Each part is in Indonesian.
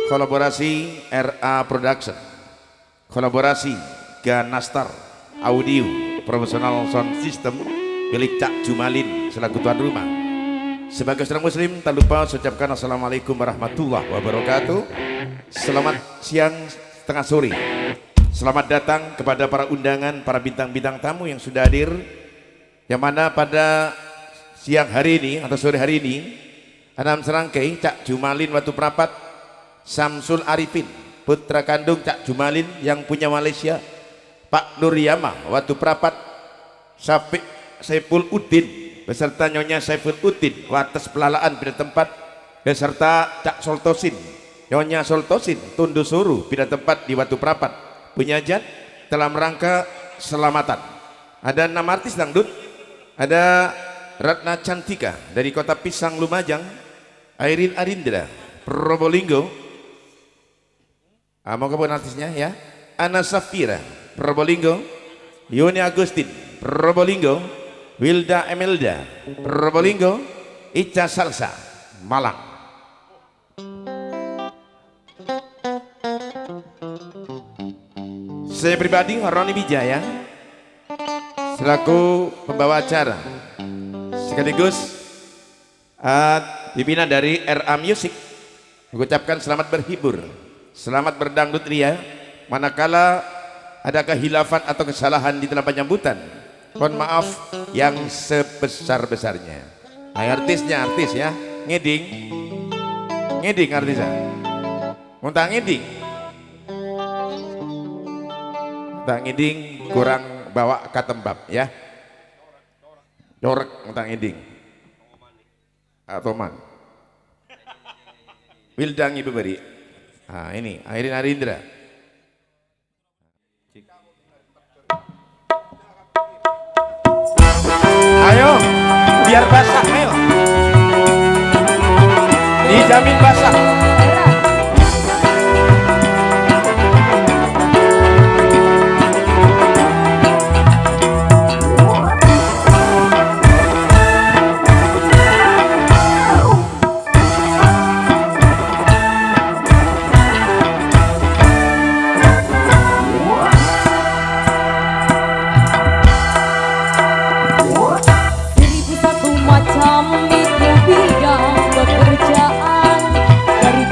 kolaborasi RA Production, kolaborasi Ganastar Audio Professional Sound System milik Cak Jumalin selaku tuan rumah. Sebagai seorang muslim tak lupa ucapkan assalamualaikum warahmatullahi wabarakatuh. Selamat siang setengah sore. Selamat datang kepada para undangan, para bintang-bintang tamu yang sudah hadir, yang mana pada siang hari ini atau sore hari ini enam serangkai Cak Jumalin Watu Prapat, Samsul Arifin putra kandung Cak Jumalin yang punya Malaysia, Pak Nuryama Watu Prapat, Syafiq Saiful Udin beserta Nyonya Saiful Udin Wates Pelalaan pada tempat, beserta Cak Soltosin Nyonya Soltosin Tundu Suru pada tempat di Watu Prapat penyajian dalam rangka selamatan. Ada 6 artis dangdut, ada Ratna Cantika dari Kota Pisang Lumajang, Airin Arindra Probolinggo, mau kebun artisnya ya, Ana Safira Probolinggo, Yoni Agustin Probolinggo, Wilda Emelda Probolinggo, Ica Salsa Malang. Saya pribadi Roni Wijaya selaku pembawa acara sekaligus pimpinan dari RA Music mengucapkan selamat berhibur, selamat berdangdut ria. Manakala ada kehilafan atau kesalahan di dalam penyambutan, mohon maaf yang sebesar-besarnya. Artisnya artis ya, ngeding artisnya, muntah ngeding kurang bawa katembab ya, dorek muntah ngeding atau man Wildang ibu beri. Nah ini Airin Arindra. Ayo biar basah, ayo dijamin basah. Dari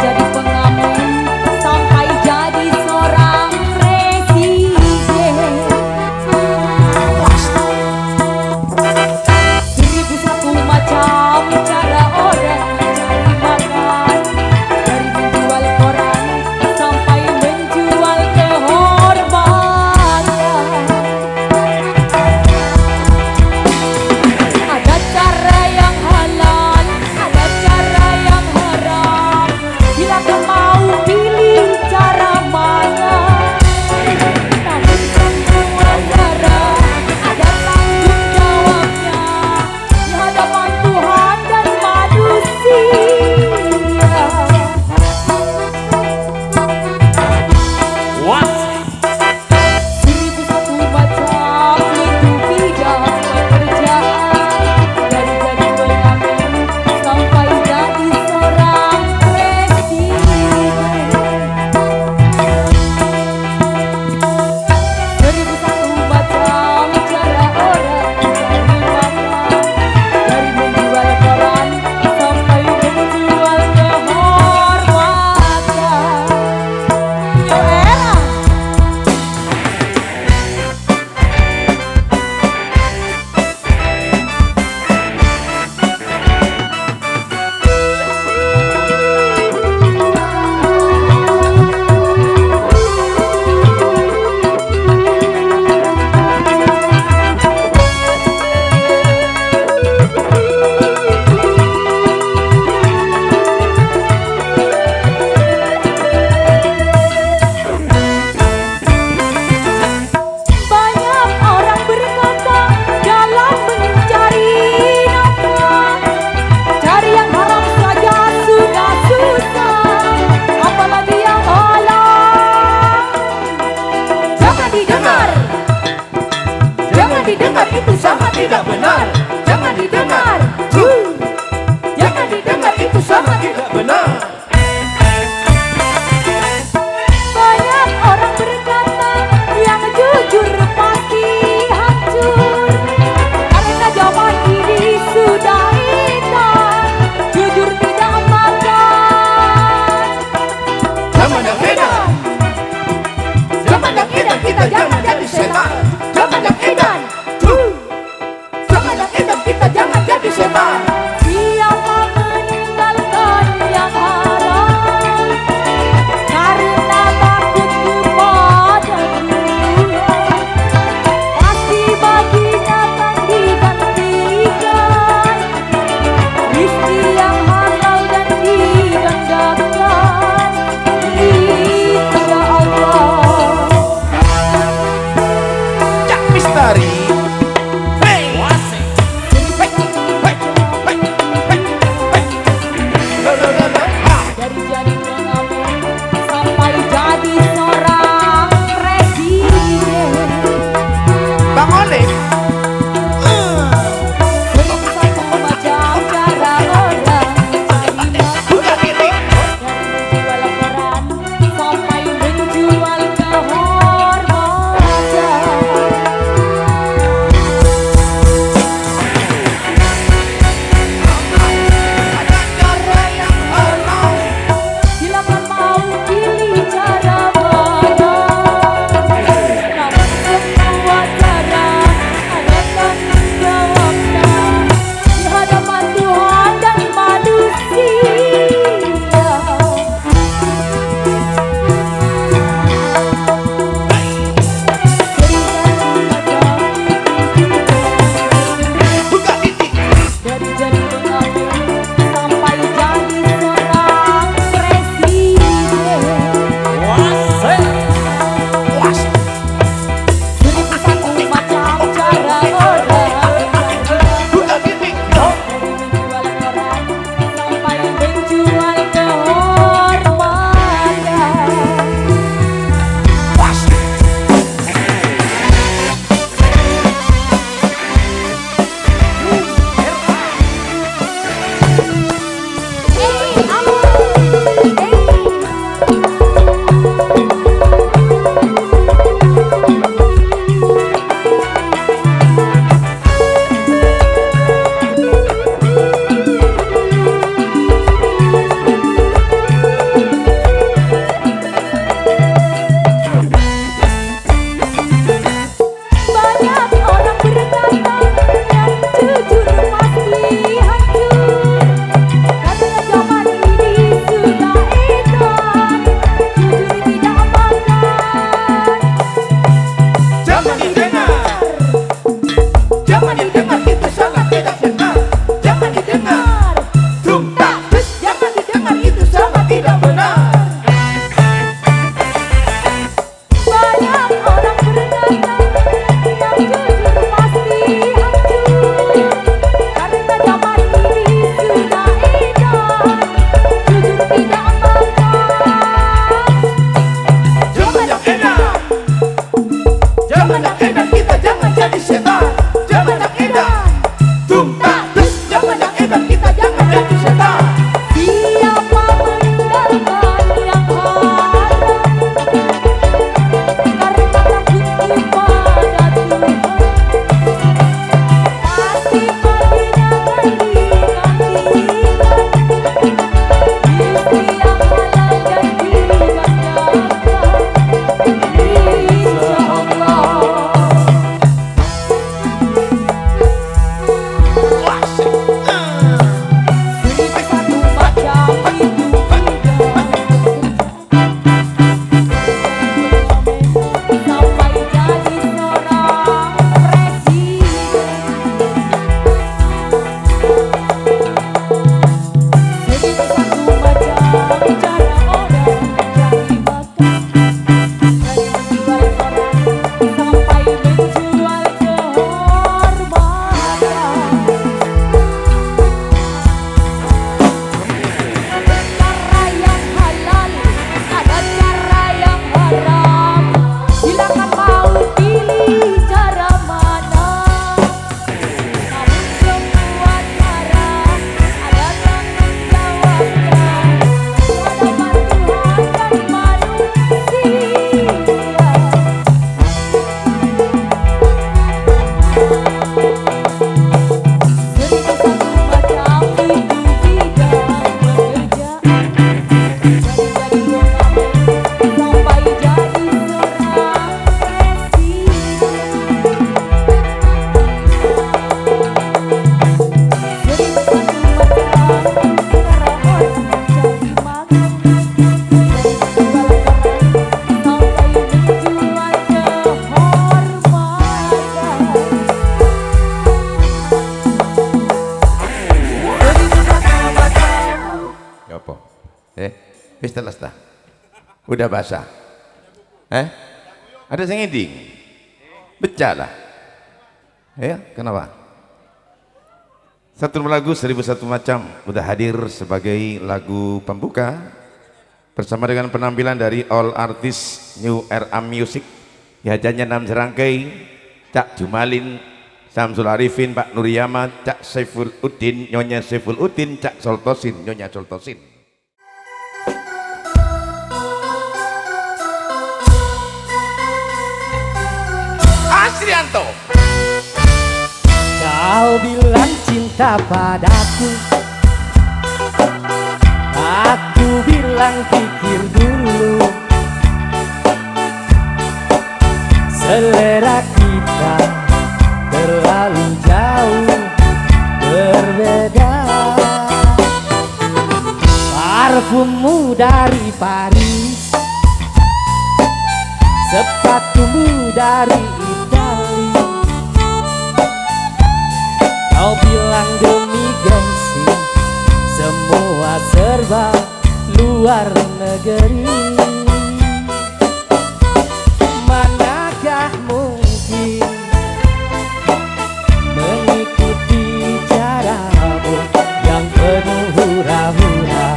itu sangat tidak benar. Banyak orang berkata yang jujur pasti hancur, karena zaman ini sudah edan, jujur tidak makan. Jangan yang edan, jangan yang edan, kita jangan jadi setan. Jangan yang edan, tumpak, jangan yang edan, kita jangan jadi setan. Siapa meninggalkan yang haram karena takut kepada Tuhan, pasti paginya akan digantikan istri yang halal dan dimanjakan, insya Allah. Seribu satu macam itu sampai jadi seorang presiden. Seribu satu macam cara orang cari makan, dari menjual orang sampai menjual kehormatan. Cara yang halal, ada cara yang haram. Silakan mau pilih cara mana. Namun semua cara ada tanggung jawabnya hadapan Tuhan dan manusia. Seribu satu macam itu bidang pekerjaan, dari jadi pengamen sampai jadi seorang presiden. Seribu satu macam cara orang cari makan, dari menjual koran sampai menjual kehormatan. Ya apa? Wis teles dah. Udah basah. Ada sing ending. Pecah lah. Ya, kenapa? Satu lagu 1001 macam udah hadir sebagai lagu pembuka bersama dengan penampilan dari all artis New Era Music. Dihajarnya 6 serangkai, Cak Jumalin, Samsul Arifin, Pak Nuriyama, Cak Saiful Udin, Nyonya Saiful Udin, Cak Soltosin, Nyonya Soltosin. Asrianto. Kau bilang cinta padaku, aku bilang pikir dulu. Selera kita terlalu jauh berbeda. Parfummu dari Paris, sepatumu dari Itali. Kau bilang demi gengsi, semua serba luar negeri. Manakah mungkin mengikuti caramu yang penuh hura-hura?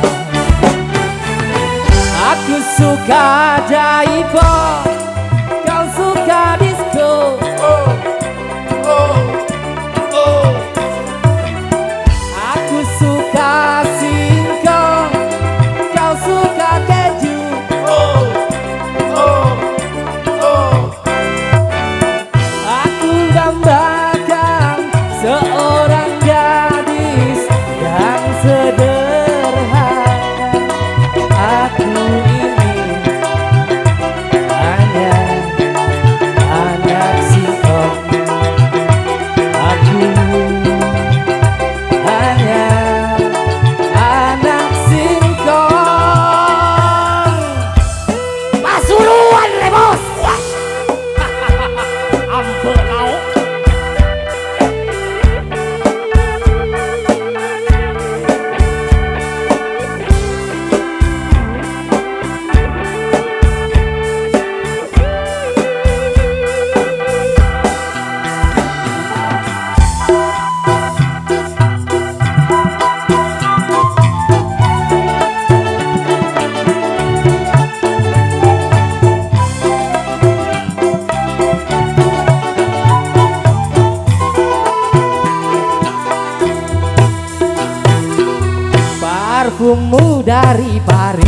Aku suka jaipong, kau suka disco. Aku suka singkong, kau suka keju. Aku gambarkan seorang gadis yang sederhana. Aku ini hanya anak singkong. Aku hanya anak singkong. Pasuruan rebos. Ampun kau.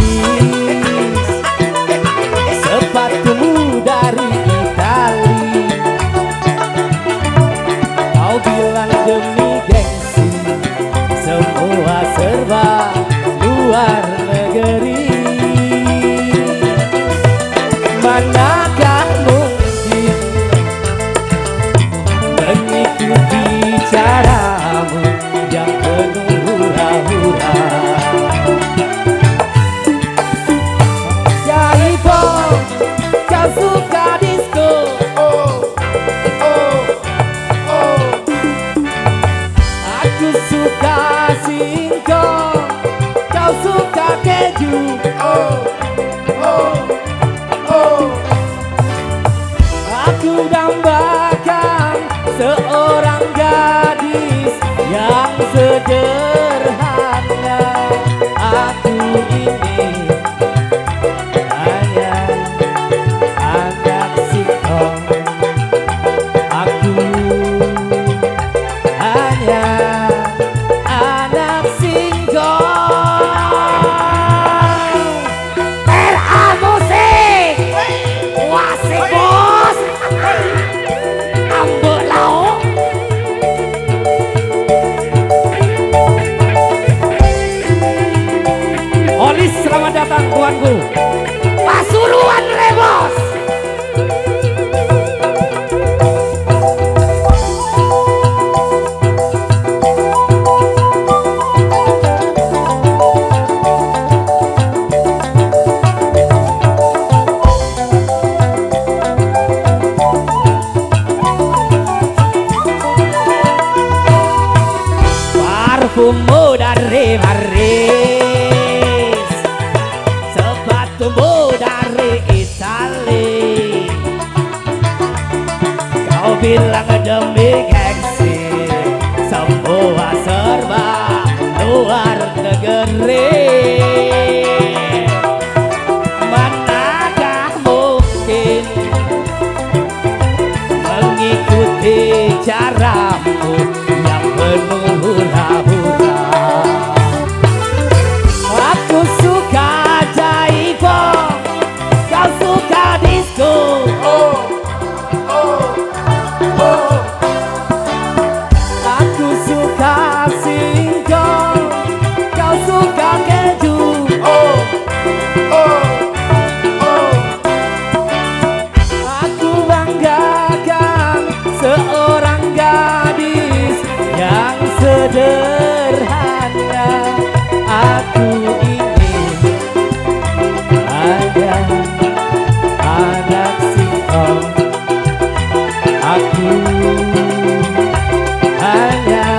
gadis, sepatumu dari Itali. Kau bilang demi gengsi, semua serba luar negeri. Manakah mungkin mengikuti caramu yang penuh hura-hura. Jaipo, kau suka disco. Aku suka singkong, kau suka keju. Aku dambakan seorang gadis yang sederhana. Aku ini hanya anak singkong. Aku hanya anak singkong. RA Musik, wasik bos, ambek lauk. Olis, selamat datang tuanku. Pasuruan Rebos. Parfummu dari Paris, sepatumu dari Itali. Kau bilang demi gengsi, semua serba luar negeri. Manakah mungkin mengikuti caramu yang penuh hura-hura. Aku suka jaipong, kau suka disco. Aku suka singkong, kau suka keju. Aku banggakan seorang gadis yang sederhana. Aku ini hanya anak singkong. Aku hanya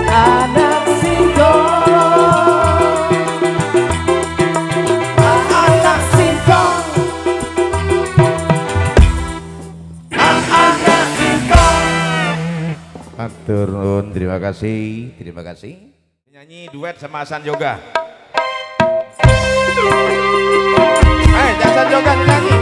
anak singkong. Anak singkong. Anak singkong. Matur nuwun, terima kasih, terima kasih. Nyanyi duet sama Hasan Yoga. Hasan Yoga nyanyi.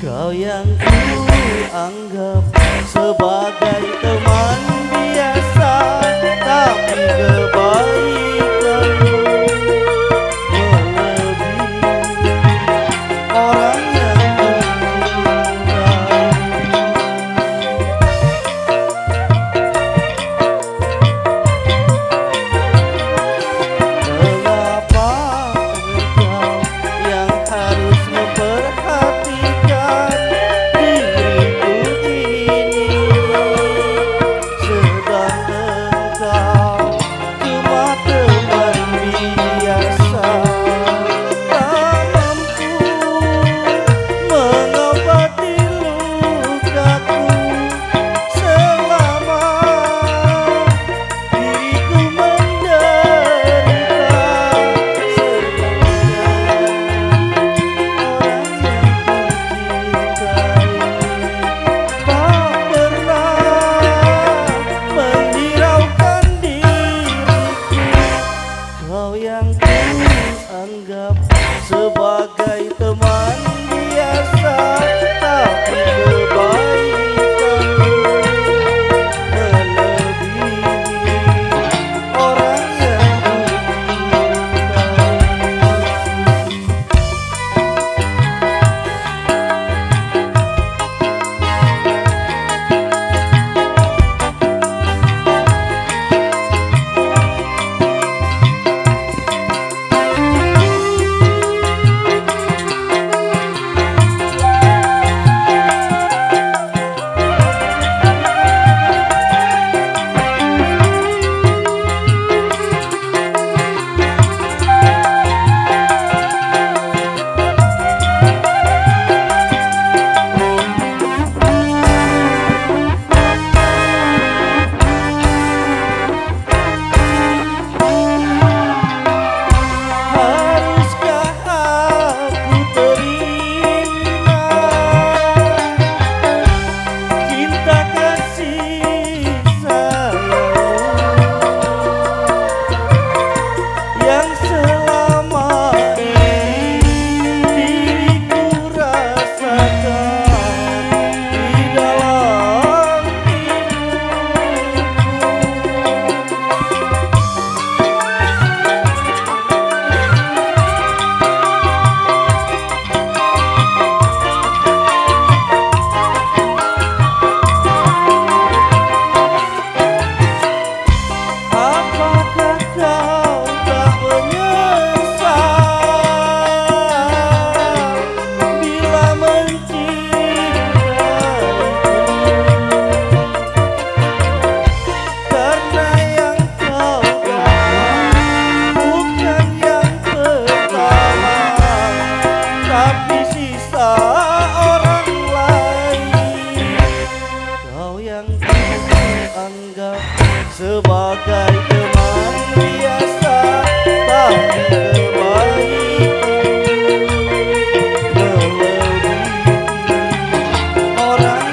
Kau yang ku anggap sebagai teman biasa, tapi kebaikanmu melebihi orang yang mencintai. Mengapa engkau yang harus memperhatikan diriku ini? sebagai teman biasa, tapi kebaikan melebihi orang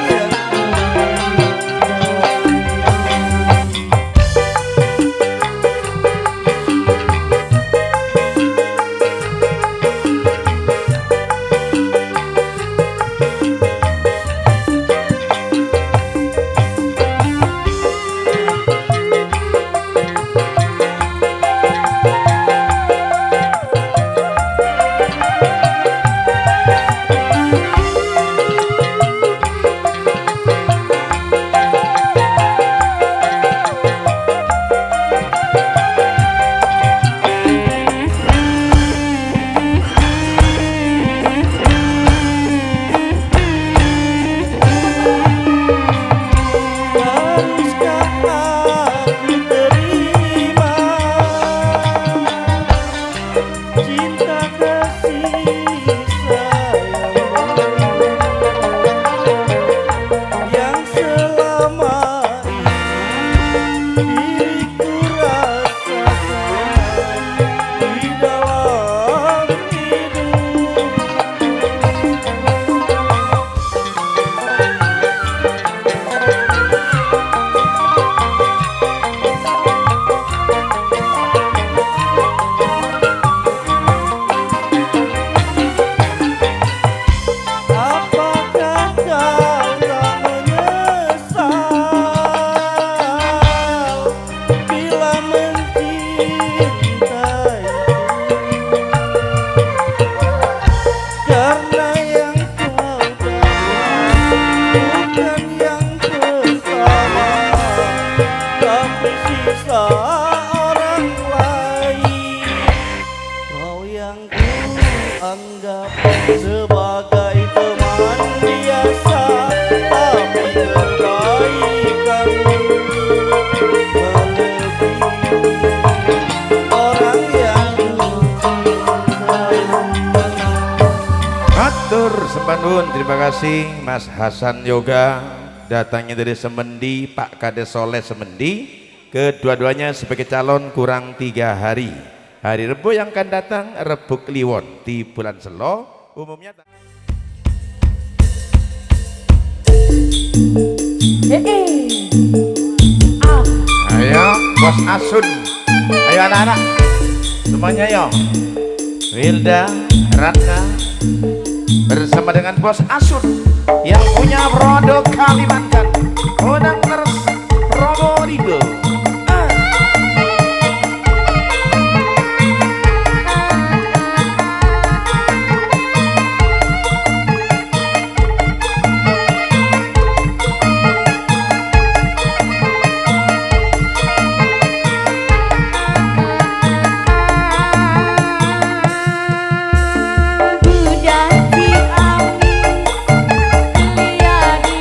yang anggap sebagai teman biasa, tapi kebaikan melebihi orang yang Matur sembandun, terima kasih Mas Hasan Yoga datangnya dari Semendi, Pak Kades Soleh Semendi. Kedua-duanya sebagai calon kurang 3 hari. Hari Rebo yang akan datang, Rebo Kliwon di bulan Selo, umumnya ayo Bos Asun, ayo anak-anak semuanya yo. Wilda, Ratna bersama dengan Bos Asun yang punya produk Kalimantan, Honang Terus Probolinggo. Hujan Ciamis, lia di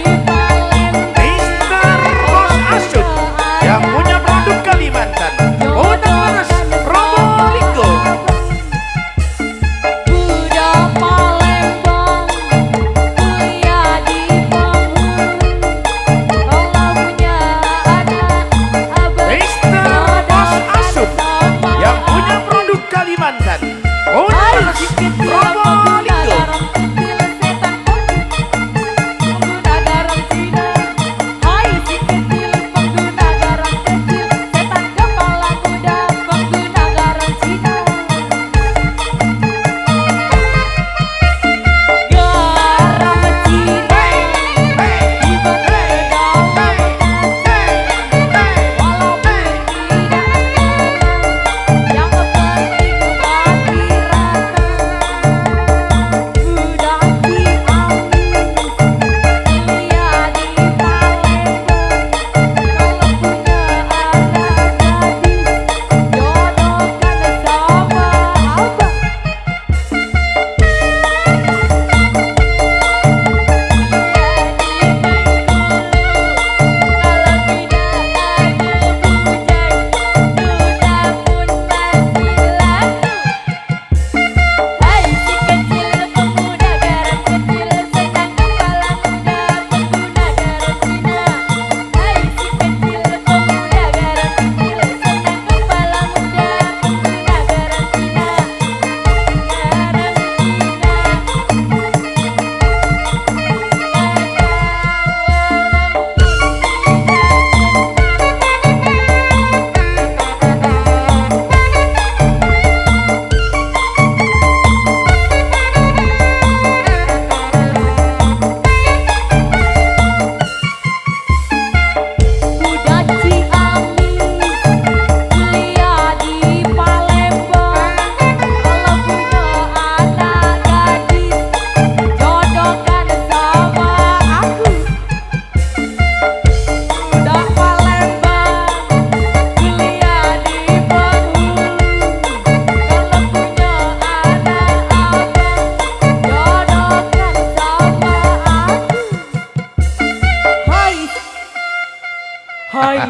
Hai.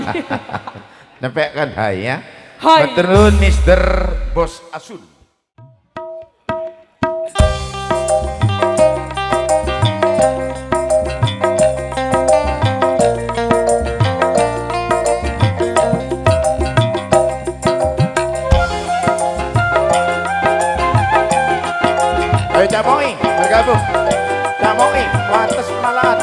Nempelkan hai ya. Hai. Matur nuwun Mister Bos Asun. Ayo Cak Moi, bergabung. Cak Moi, Wates Malahan.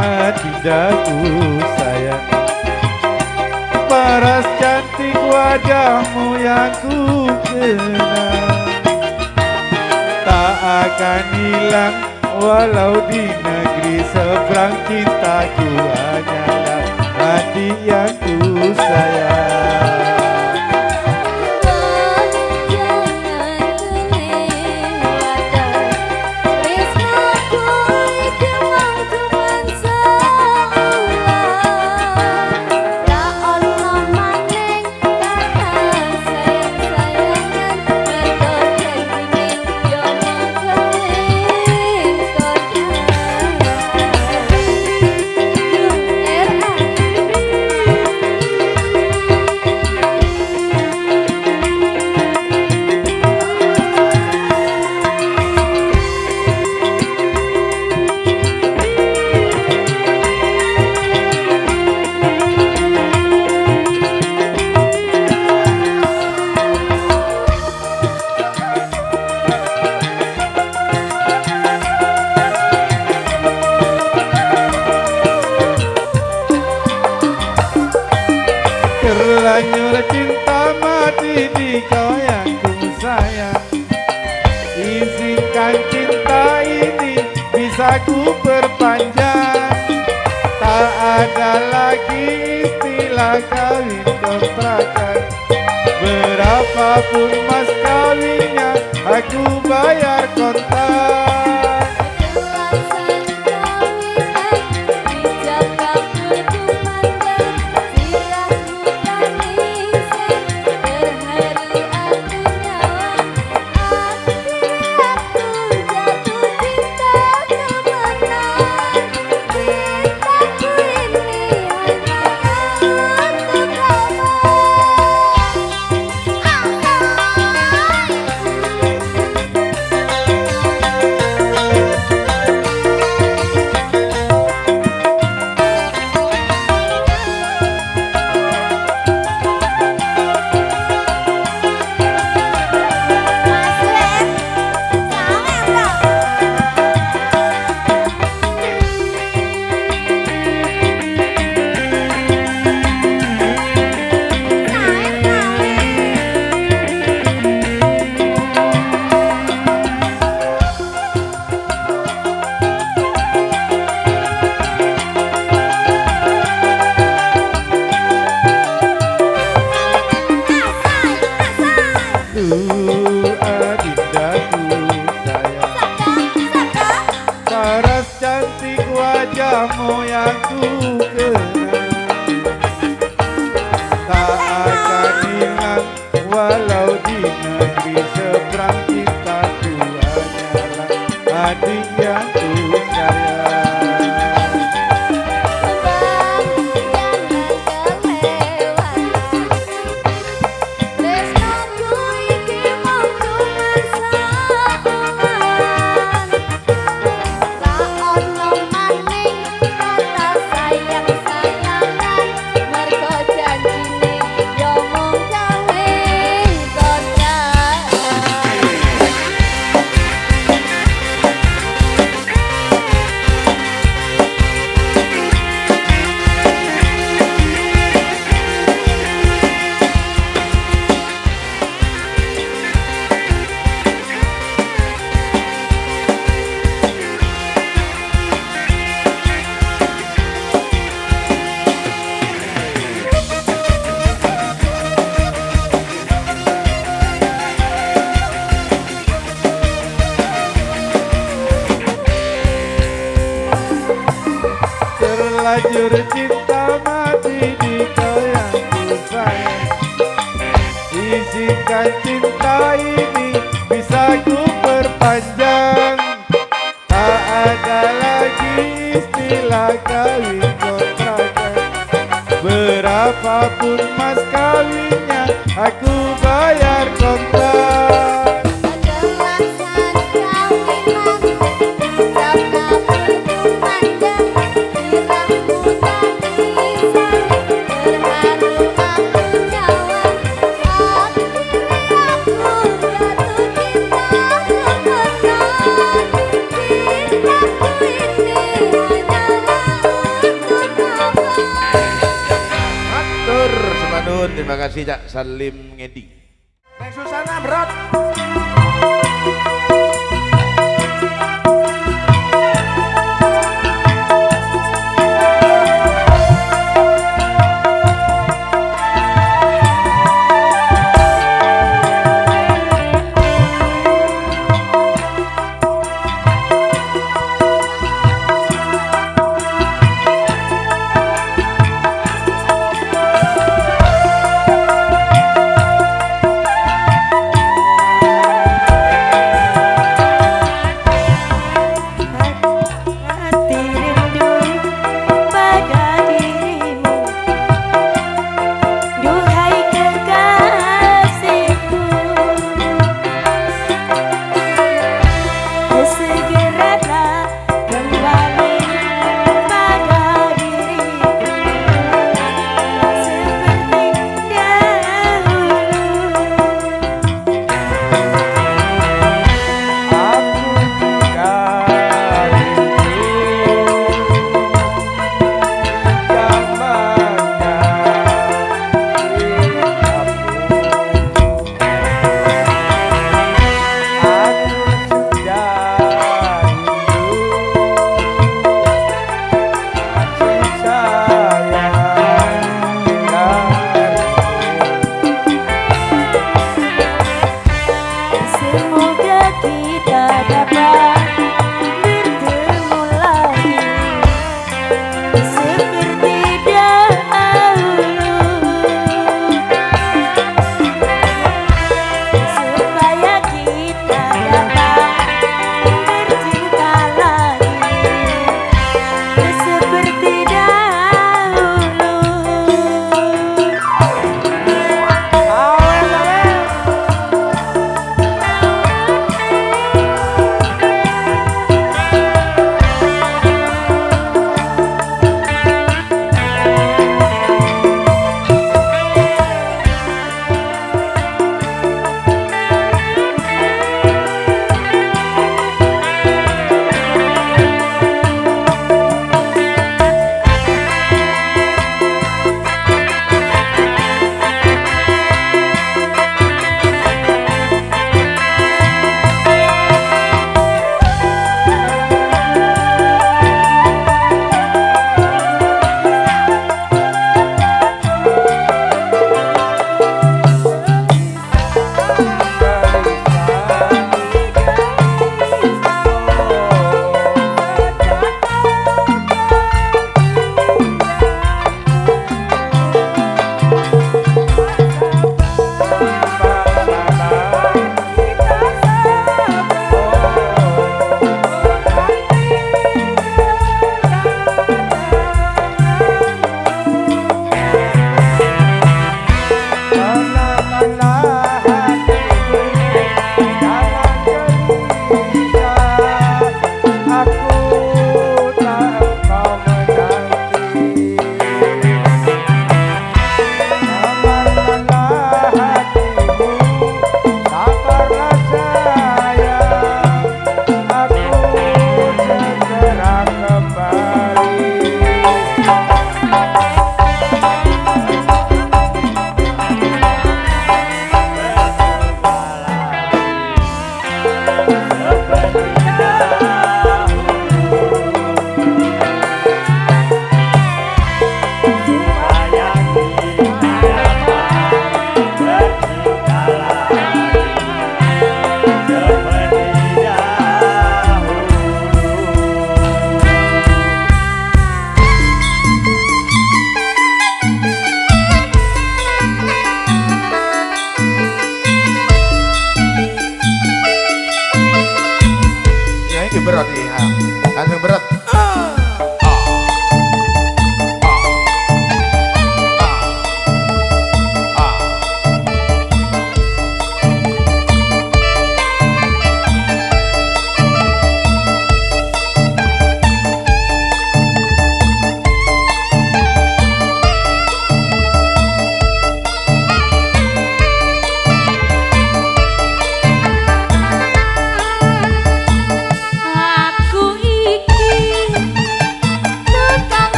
Adindaku sayang, paras cantik wajahmu yang ku kenal, tak akan hilang walau di negeri seberang. Cintaku hanyalah hati yang ku sayang. Terlanjur cinta mati di kau yang ku sayang. Izinkan cinta ini bisa ku perpanjang. Tak ada lagi istilah kawin kontrakan. Berapapun mas kawinnya aku bayar kontak. Paras cantik wajahmu yang ku kenal, tak akan hilang walau di negeri seberang. Cintaku hanyalah adik yang ku sayang. Tresnaku iki Tajur cinta mati di kau yang ku sayang. Izinkan cinta ini bisa ku perpanjang. Tak ada lagi istilah kawin kontrakan. Berapapun mas kawinnya aku bayar kontrak. Matur semanun, terima kasih Cak Salim Ngedi. Neng Susana berat.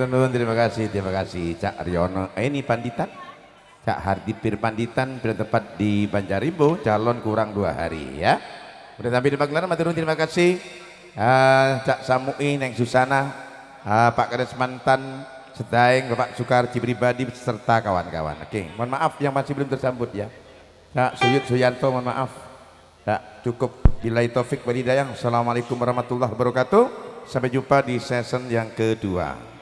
tenun, terima kasih Cak Riono. Ini Panditan, Cak Hardipir Panditan bertempat di Banjarimbo, calon kurang 2 hari ya. Udah tampil di Pagelaran, matur nuwun, terima kasih. Cak Samui, Neng Susana, Pak Kades Mantan, Sedaeng, Bapak Sukarji pribadi serta kawan-kawan. Oke, mohon maaf yang masih belum tersambut ya. Cak Suyut Suyanto, mohon maaf. Cak cukup. Billahi taufik wal hidayah. Assalamualaikum warahmatullahi wabarakatuh. Sampai jumpa di season yang kedua.